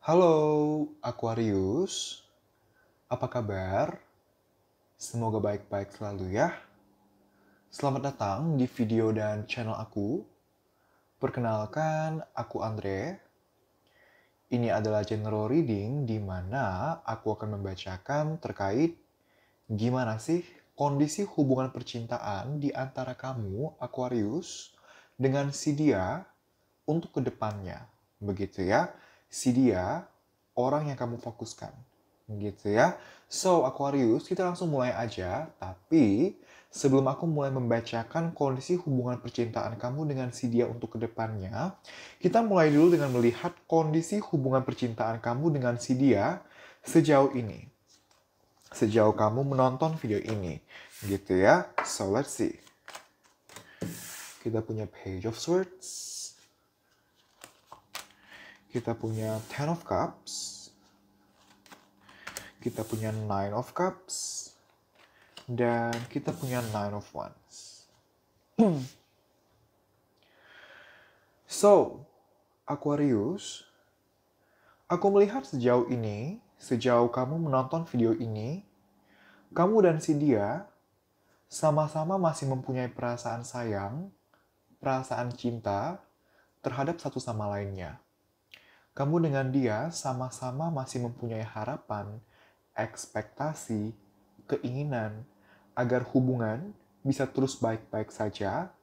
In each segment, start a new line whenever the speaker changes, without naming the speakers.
Halo Aquarius, apa kabar? Semoga baik-baik selalu ya. Selamat datang di video dan channel aku. Perkenalkan, aku Andre. Ini adalah general reading di mana aku akan membacakan terkait gimana sih kondisi hubungan percintaan di antara kamu, Aquarius, dengan si dia untuk kedepannya. Begitu ya. Si dia, orang yang kamu fokuskan. Gitu ya. So, Aquarius, kita langsung mulai aja. Tapi, sebelum aku mulai membacakan kondisi hubungan percintaan kamu dengan si dia untuk kedepannya, kita mulai dulu dengan melihat kondisi hubungan percintaan kamu dengan si dia sejauh ini. Sejauh kamu menonton video ini. Gitu ya. So, let's see. Kita punya Page of Swords. Kita punya Ten of Cups. Kita punya Nine of Cups. Dan kita punya Nine of Wands. So, Aquarius, aku melihat sejauh ini, sejauh kamu menonton video ini, kamu dan si dia sama-sama masih mempunyai perasaan sayang, perasaan cinta terhadap satu sama lainnya. Kamu dengan dia sama-sama masih mempunyai harapan, ekspektasi, keinginan agar hubungan bisa terus baik-baik saja,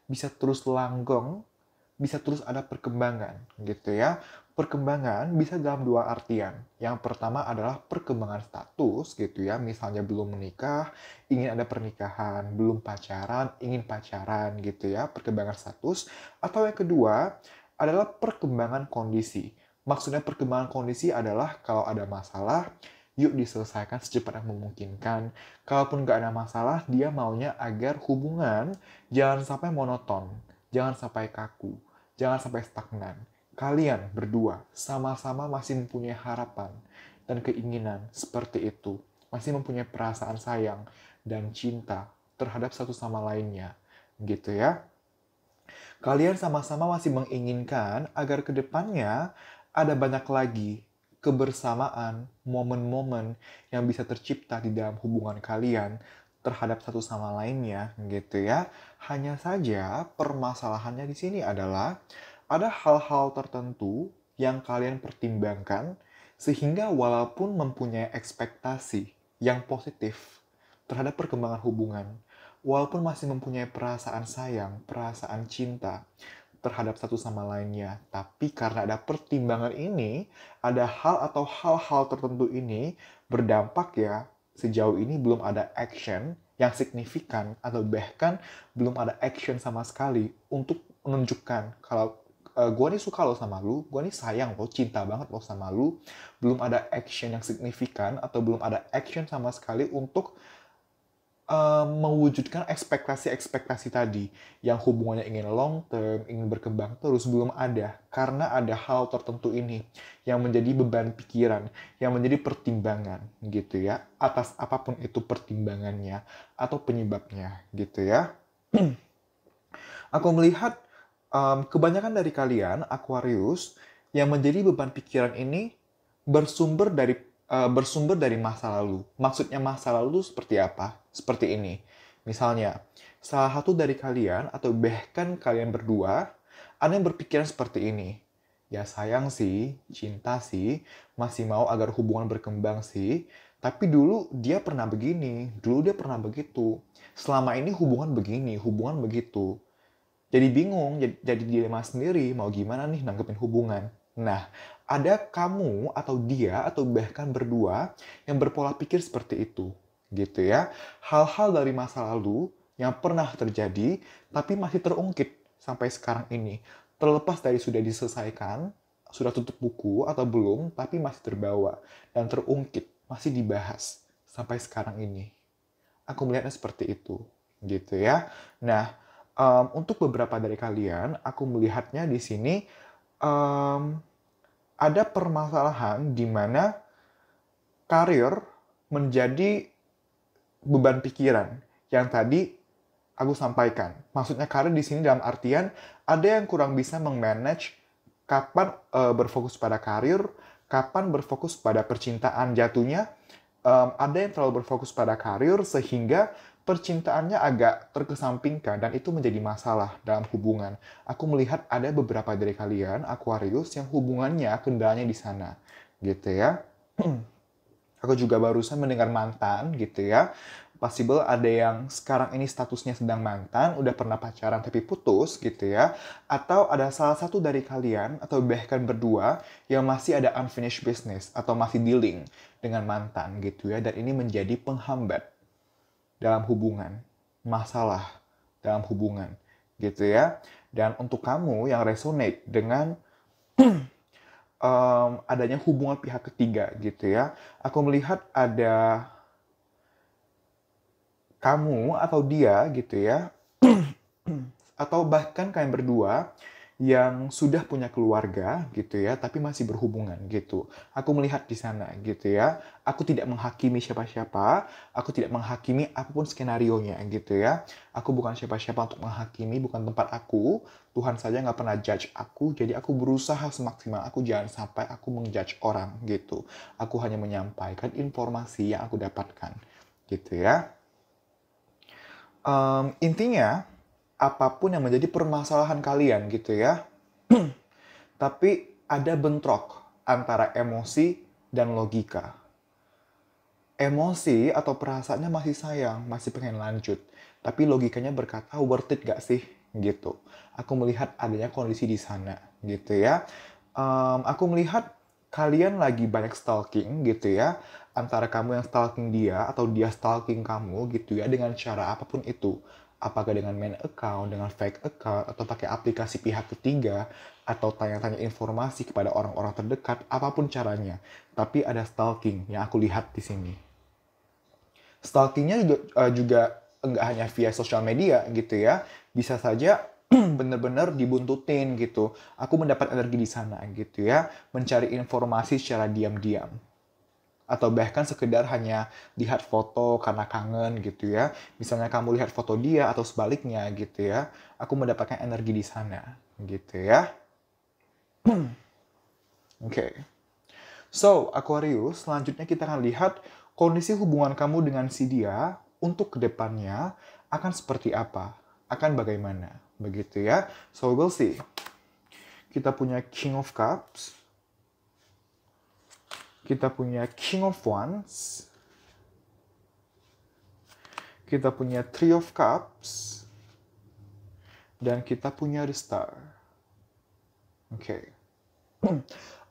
bisa terus langgeng, bisa terus ada perkembangan gitu ya. Perkembangan bisa dalam dua artian. Yang pertama adalah perkembangan status gitu ya. Misalnya belum menikah, ingin ada pernikahan, belum pacaran, ingin pacaran gitu ya. Perkembangan status. Atau yang kedua adalah perkembangan kondisi. Maksudnya perkembangan kondisi adalah kalau ada masalah, yuk diselesaikan secepat yang memungkinkan. Kalaupun nggak ada masalah, dia maunya agar hubungan jangan sampai monoton, jangan sampai kaku, jangan sampai stagnan. Kalian berdua sama-sama masih mempunyai harapan dan keinginan seperti itu. Masih mempunyai perasaan sayang dan cinta terhadap satu sama lainnya. Gitu ya. Kalian sama-sama masih menginginkan agar kedepannya ada banyak lagi kebersamaan, momen-momen yang bisa tercipta di dalam hubungan kalian terhadap satu sama lainnya, gitu ya. Hanya saja permasalahannya di sini adalah ada hal-hal tertentu yang kalian pertimbangkan sehingga walaupun mempunyai ekspektasi yang positif terhadap perkembangan hubungan, walaupun masih mempunyai perasaan sayang, perasaan cinta terhadap satu sama lainnya. Tapi karena ada pertimbangan ini, ada hal atau hal-hal tertentu ini berdampak ya, sejauh ini belum ada action yang signifikan atau bahkan belum ada action sama sekali untuk menunjukkan kalau gue nih suka lo sama lu, gue nih sayang lo, cinta banget lo sama lu. Belum ada action yang signifikan atau belum ada action sama sekali untuk mewujudkan ekspektasi-ekspektasi tadi yang hubungannya ingin long term, ingin berkembang terus belum ada karena ada hal tertentu ini yang menjadi beban pikiran, yang menjadi pertimbangan gitu ya, atas apapun itu pertimbangannya atau penyebabnya gitu ya. Aku melihat kebanyakan dari kalian Aquarius yang menjadi beban pikiran ini bersumber dari masa lalu. Maksudnya masa lalu seperti apa? Seperti ini. Misalnya, salah satu dari kalian atau bahkan kalian berdua ada yang berpikiran seperti ini. Ya sayang sih, cinta sih, masih mau agar hubungan berkembang sih. Tapi dulu dia pernah begini, dulu dia pernah begitu. Selama ini hubungan begini, hubungan begitu. Jadi bingung, jadi dilema sendiri, mau gimana nih nanggepin hubungan. Nah, ada kamu atau dia atau bahkan berdua yang berpola pikir seperti itu. Gitu ya. Hal-hal dari masa lalu yang pernah terjadi tapi masih terungkit sampai sekarang ini. Terlepas dari sudah diselesaikan, sudah tutup buku atau belum, tapi masih terbawa dan terungkit, masih dibahas sampai sekarang ini. Aku melihatnya seperti itu. Gitu ya. Nah, untuk beberapa dari kalian, aku melihatnya di sini ada permasalahan di mana karir menjadi beban pikiran yang tadi aku sampaikan. Maksudnya karir di sini dalam artian ada yang kurang bisa mengmanage kapan berfokus pada karir, Kapan berfokus pada percintaan, jatuhnya ada yang terlalu berfokus pada karir sehingga percintaannya agak terkesampingkan dan itu menjadi masalah dalam hubungan. Aku melihat ada beberapa dari kalian Aquarius yang hubungannya kendalanya di sana, gitu ya. Aku juga barusan mendengar mantan gitu ya. Possible ada yang sekarang ini statusnya sedang mantan, udah pernah pacaran tapi putus gitu ya. Atau ada salah satu dari kalian, atau bahkan berdua, yang masih ada unfinished business, atau masih dealing dengan mantan gitu ya. Dan ini menjadi penghambat dalam hubungan, masalah dalam hubungan gitu ya. Dan untuk kamu yang resonate dengan adanya hubungan pihak ketiga gitu ya. Aku melihat ada kamu atau dia gitu ya. Atau bahkan kalian berdua yang sudah punya keluarga gitu ya, tapi masih berhubungan gitu. Aku melihat di sana gitu ya. Aku tidak menghakimi siapa-siapa, aku tidak menghakimi apapun skenarionya gitu ya. Aku bukan siapa-siapa untuk menghakimi, bukan tempat aku. Tuhan saja nggak pernah judge aku, jadi aku berusaha semaksimal aku jangan sampai aku menjudge orang gitu. Aku hanya menyampaikan informasi yang aku dapatkan gitu ya. Intinya, apapun yang menjadi permasalahan kalian gitu ya, tapi ada bentrok antara emosi dan logika. Emosi atau perasaannya masih sayang, masih pengen lanjut. Tapi logikanya berkata, worth it gak sih? Gitu. Aku melihat adanya kondisi di sana, gitu ya. Aku melihat kalian lagi banyak stalking, gitu ya. Antara kamu yang stalking dia, atau dia stalking kamu, gitu ya. Dengan cara apapun itu. Apakah dengan main account, dengan fake account, atau pakai aplikasi pihak ketiga, atau tanya-tanya informasi kepada orang-orang terdekat, apapun caranya. Tapi ada stalking yang aku lihat di sini. Stalkingnya juga enggak hanya via sosial media gitu ya. Bisa saja benar-benar dibuntutin gitu. Aku mendapat energi di sana gitu ya. Mencari informasi secara diam-diam. Atau bahkan sekedar hanya lihat foto karena kangen gitu ya. Misalnya kamu lihat foto dia atau sebaliknya gitu ya. Aku mendapatkan energi di sana gitu ya. Oke. So, Aquarius, selanjutnya kita akan lihat kondisi hubungan kamu dengan si dia untuk kedepannya akan seperti apa, akan bagaimana, begitu ya. So, we'll see. Kita punya King of Cups, kita punya King of Wands, kita punya Three of Cups, dan kita punya The Star. Oke.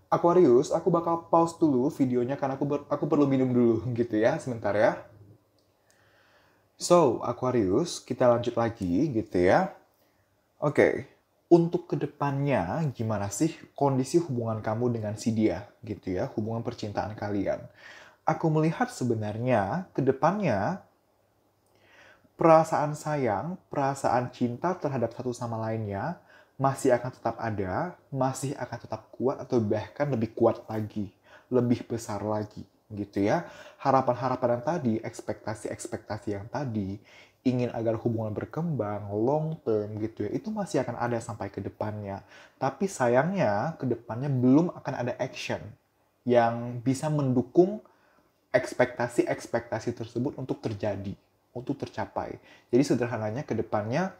Aquarius, aku bakal pause dulu videonya karena aku perlu minum dulu gitu ya, sebentar ya. So, Aquarius, kita lanjut lagi gitu ya. Oke, untuk kedepannya gimana sih kondisi hubungan kamu dengan si dia gitu ya, hubungan percintaan kalian. Aku melihat sebenarnya kedepannya perasaan sayang, perasaan cinta terhadap satu sama lainnya masih akan tetap ada, masih akan tetap kuat atau bahkan lebih kuat lagi, lebih besar lagi gitu ya. Harapan-harapan yang tadi, ekspektasi-ekspektasi yang tadi, ingin agar hubungan berkembang, long term gitu ya, itu masih akan ada sampai ke depannya. Tapi sayangnya, ke depannya belum akan ada action yang bisa mendukung ekspektasi-ekspektasi tersebut untuk terjadi, untuk tercapai. Jadi sederhananya ke depannya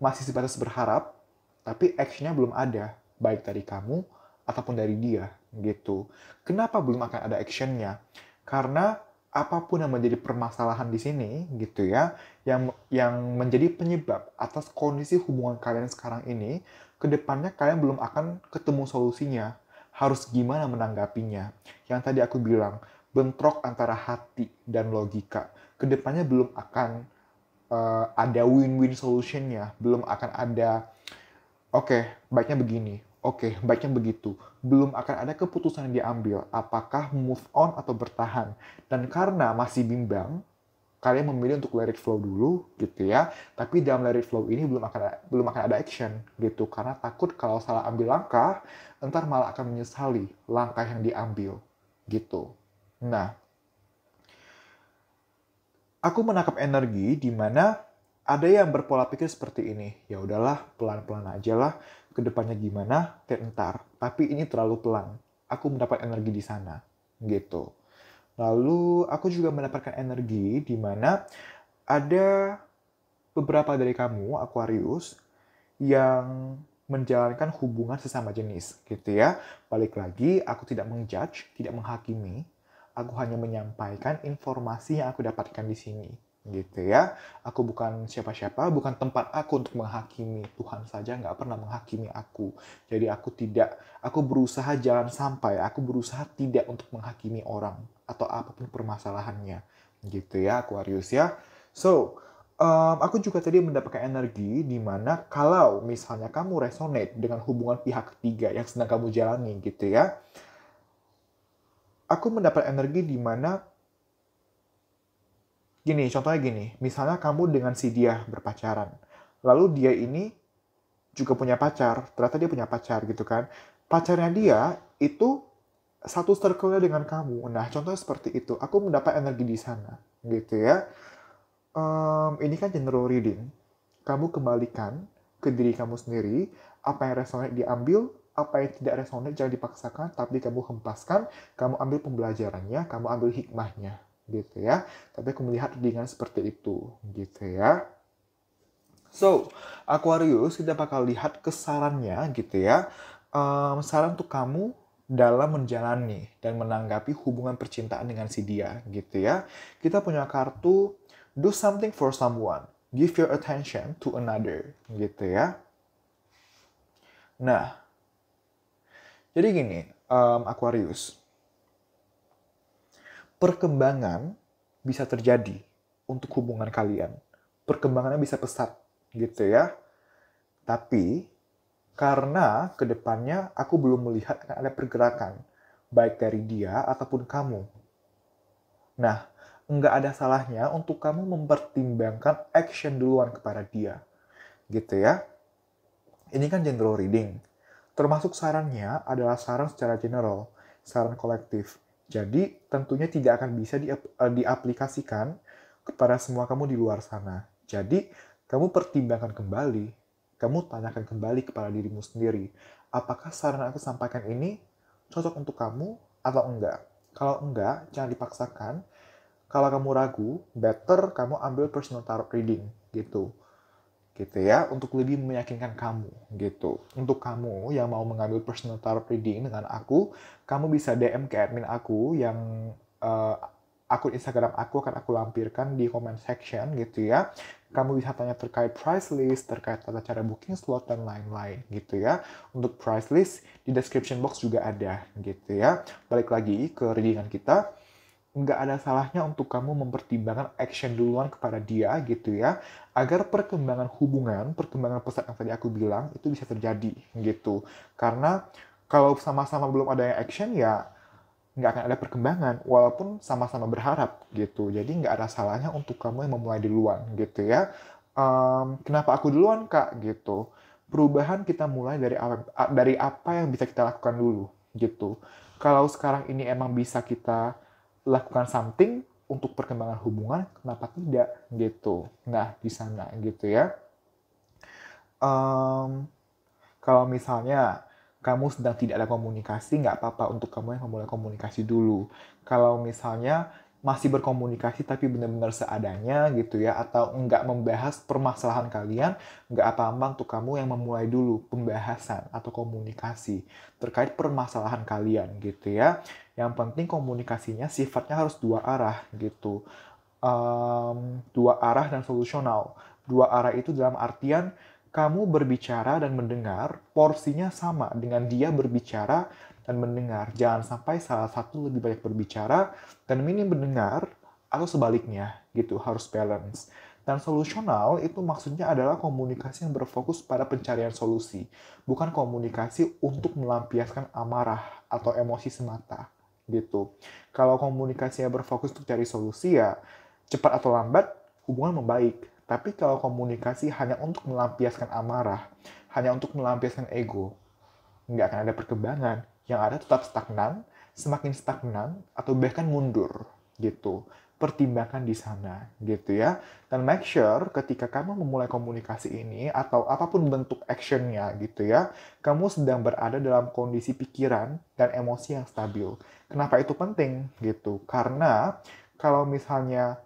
masih sebatas berharap, tapi actionnya belum ada, baik dari kamu ataupun dari dia, gitu. Kenapa belum akan ada actionnya? Karena apapun yang menjadi permasalahan di sini, gitu ya, yang menjadi penyebab atas kondisi hubungan kalian sekarang ini, kedepannya kalian belum akan ketemu solusinya. Harus gimana menanggapinya? Yang tadi aku bilang, bentrok antara hati dan logika. Kedepannya belum akan ada win-win solutionnya, belum akan ada oke, baiknya begini. Oke, baiknya begitu. Belum akan ada keputusan yang diambil. Apakah move on atau bertahan. Dan karena masih bimbang, kalian memilih untuk let it flow dulu, gitu ya. Tapi dalam let it flow ini belum akan ada action, gitu. Karena takut kalau salah ambil langkah, ntar malah akan menyesali langkah yang diambil, gitu. Nah, aku menangkap energi di mana ada yang berpola pikir seperti ini. Ya udahlah, pelan-pelan aja lah. Kedepannya gimana, ntar. Tapi ini terlalu pelan. aku mendapat energi di sana, gitu. Lalu aku juga mendapatkan energi di mana ada beberapa dari kamu, Aquarius, yang menjalankan hubungan sesama jenis, gitu ya. Balik lagi, aku tidak mengjudge, tidak menghakimi. Aku hanya menyampaikan informasi yang aku dapatkan di sini, gitu ya. Aku bukan siapa-siapa, bukan tempat aku untuk menghakimi. Tuhan saja nggak pernah menghakimi aku. Jadi aku berusaha jangan sampai, aku berusaha tidak untuk menghakimi orang atau apapun permasalahannya, gitu ya, Aquarius ya. So, aku juga tadi mendapatkan energi di mana kalau misalnya kamu resonate dengan hubungan pihak ketiga yang sedang kamu jalani gitu ya, aku mendapat energi di mana gini, contohnya gini, misalnya kamu dengan si dia berpacaran, lalu dia ini juga punya pacar, ternyata dia punya pacar gitu kan, pacarnya dia itu satu circle-nya dengan kamu. Nah, contohnya seperti itu, aku mendapat energi di sana gitu ya. Ini kan general reading. Kamu kembalikan ke diri kamu sendiri, apa yang resonate diambil, apa yang tidak resonate jangan dipaksakan, tapi kamu hempaskan, kamu ambil pembelajarannya, kamu ambil hikmahnya, gitu ya. Tapi aku melihat dengan seperti itu, gitu ya. So, Aquarius, kita bakal lihat kesarannya, gitu ya. Saran untuk kamu dalam menjalani dan menanggapi hubungan percintaan dengan si dia, gitu ya. Kita punya kartu do something for someone, give your attention to another, gitu ya. Nah, jadi gini, Aquarius, perkembangan bisa terjadi untuk hubungan kalian. Perkembangannya bisa pesat, gitu ya. Tapi, karena kedepannya aku belum melihat akan ada pergerakan, baik dari dia ataupun kamu. Nah, nggak ada salahnya untuk kamu mempertimbangkan action duluan kepada dia. Gitu ya. Ini kan general reading. Termasuk sarannya adalah saran secara general, saran kolektif. Jadi, tentunya tidak akan bisa diaplikasikan kepada semua kamu di luar sana. Jadi, kamu pertimbangkan kembali, kamu tanyakan kembali kepada dirimu sendiri, apakah saran yang aku sampaikan ini cocok untuk kamu atau enggak? Kalau enggak, jangan dipaksakan. Kalau kamu ragu, better kamu ambil personal tarot reading gitu. Gitu ya, untuk lebih meyakinkan kamu gitu. Untuk kamu yang mau mengambil personal tarot reading dengan aku, kamu bisa DM ke admin aku yang akun Instagram aku akan aku lampirkan di comment section gitu ya. Kamu bisa tanya terkait price list, terkait tata cara booking slot, dan lain-lain gitu ya. Untuk price list, di description box juga ada gitu ya. Balik lagi ke readingan kita, nggak ada salahnya untuk kamu mempertimbangkan action duluan kepada dia gitu ya, agar perkembangan hubungan, perkembangan pesat yang tadi aku bilang itu bisa terjadi gitu. Karena kalau sama-sama belum ada yang action ya nggak akan ada perkembangan, walaupun sama-sama berharap gitu. Jadi nggak ada salahnya untuk kamu yang memulai duluan gitu ya. Kenapa aku duluan kak gitu? Perubahan kita mulai dari apa yang bisa kita lakukan dulu gitu. Kalau sekarang ini emang bisa kita lakukan something untuk perkembangan hubungan, kenapa tidak gitu. Nah, di sana gitu ya. Um, Kalau misalnya kamu sedang tidak ada komunikasi, nggak apa-apa untuk kamu yang memulai komunikasi dulu. Kalau misalnya masih berkomunikasi tapi benar-benar seadanya gitu ya, atau nggak membahas permasalahan kalian, nggak apa-apa untuk kamu yang memulai dulu pembahasan atau komunikasi terkait permasalahan kalian gitu ya. Yang penting komunikasinya sifatnya harus dua arah gitu. Dua arah dan solusional. Dua arah itu dalam artian kamu berbicara dan mendengar, porsinya sama dengan dia berbicara dan mendengar. Jangan sampai salah satu lebih banyak berbicara dan minim mendengar, atau sebaliknya, gitu, harus balance. Dan solusional itu maksudnya adalah komunikasi yang berfokus pada pencarian solusi, bukan komunikasi untuk melampiaskan amarah atau emosi semata, gitu. Kalau komunikasinya berfokus untuk cari solusi ya, cepat atau lambat, hubungan membaik. Tapi kalau komunikasi hanya untuk melampiaskan amarah, hanya untuk melampiaskan ego, nggak akan ada perkembangan. Yang ada tetap stagnan, semakin stagnan, atau bahkan mundur. Gitu. pertimbangkan di sana gitu ya. Dan make sure ketika kamu memulai komunikasi ini atau apapun bentuk actionnya gitu ya, kamu sedang berada dalam kondisi pikiran dan emosi yang stabil. Kenapa itu penting gitu? Karena kalau misalnya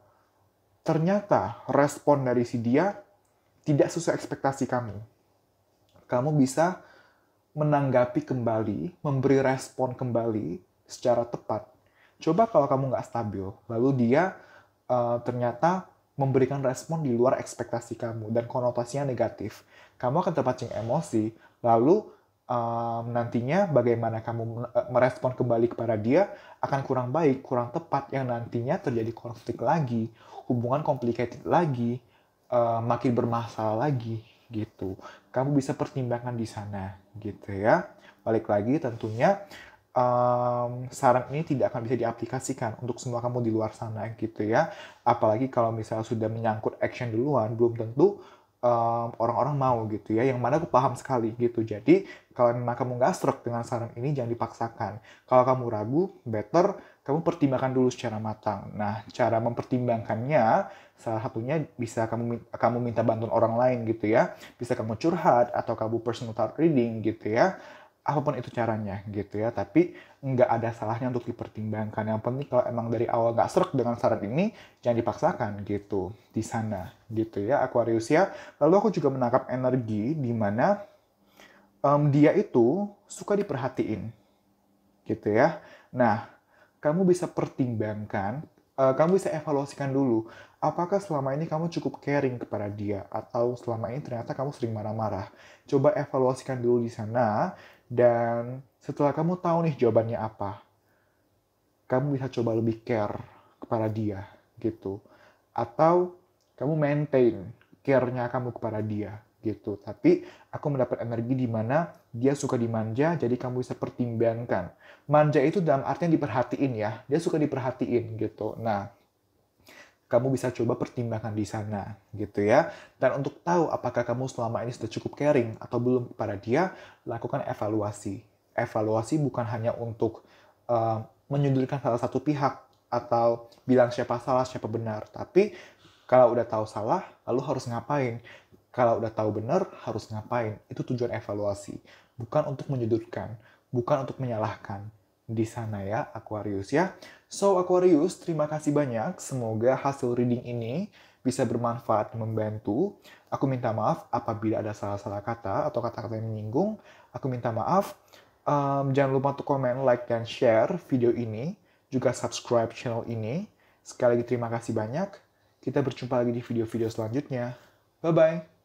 ternyata respon dari si dia tidak sesuai ekspektasi kamu, kamu bisa menanggapi kembali, memberi respon kembali secara tepat. Coba kalau kamu nggak stabil, lalu dia ternyata memberikan respon di luar ekspektasi kamu dan konotasinya negatif. Kamu akan terpancing emosi, lalu nantinya bagaimana kamu merespon kembali kepada dia akan kurang baik, kurang tepat, yang nantinya terjadi konflik lagi, hubungan complicated lagi, makin bermasalah lagi gitu. Kamu bisa pertimbangkan di sana gitu ya. Balik lagi tentunya saran ini tidak akan bisa diaplikasikan untuk semua kamu di luar sana gitu ya. Apalagi kalau misalnya sudah menyangkut action duluan, belum tentu orang-orang mau gitu ya. Yang mana aku paham sekali gitu. Jadi kalau memang kamu nggak stroke dengan saran ini, jangan dipaksakan. Kalau kamu ragu, better kamu pertimbangkan dulu secara matang. Nah, cara mempertimbangkannya salah satunya bisa kamu minta bantuan orang lain gitu ya. Bisa kamu curhat atau kamu personal reading gitu ya. Apapun itu caranya gitu ya. Tapi nggak ada salahnya untuk dipertimbangkan. Yang penting kalau emang dari awal nggak stroke dengan saran ini, jangan dipaksakan gitu di sana gitu ya Aquarius ya. Lalu aku juga menangkap energi di mana dia itu suka diperhatiin gitu ya. Nah, kamu bisa pertimbangkan, kamu bisa evaluasikan dulu, apakah selama ini kamu cukup caring kepada dia, atau selama ini ternyata kamu sering marah-marah. Coba evaluasikan dulu di sana, dan setelah kamu tahu nih jawabannya apa, kamu bisa coba lebih care kepada dia, gitu. Atau kamu maintain care-nya kamu kepada dia, gitu. Tapi aku mendapat energi di mana dia suka dimanja, jadi kamu bisa pertimbangkan. Manja itu dalam artian diperhatiin ya, dia suka diperhatiin gitu. Nah, kamu bisa coba pertimbangkan di sana gitu ya. Dan untuk tahu apakah kamu selama ini sudah cukup caring atau belum kepada dia, lakukan evaluasi. Evaluasi bukan hanya untuk menyudutkan salah satu pihak atau bilang siapa salah, siapa benar, tapi kalau udah tahu salah, lalu harus ngapain? Kalau udah tahu benar, harus ngapain? Itu tujuan evaluasi. Bukan untuk menyudutkan, bukan untuk menyalahkan. Di sana ya, Aquarius ya. So, Aquarius, terima kasih banyak. Semoga hasil reading ini bisa bermanfaat dan membantu. Aku minta maaf apabila ada salah-salah kata atau kata-kata yang menyinggung. Aku minta maaf. Jangan lupa untuk komen, like, dan share video ini. Juga subscribe channel ini. Sekali lagi terima kasih banyak. Kita berjumpa lagi di video-video selanjutnya. Bye-bye.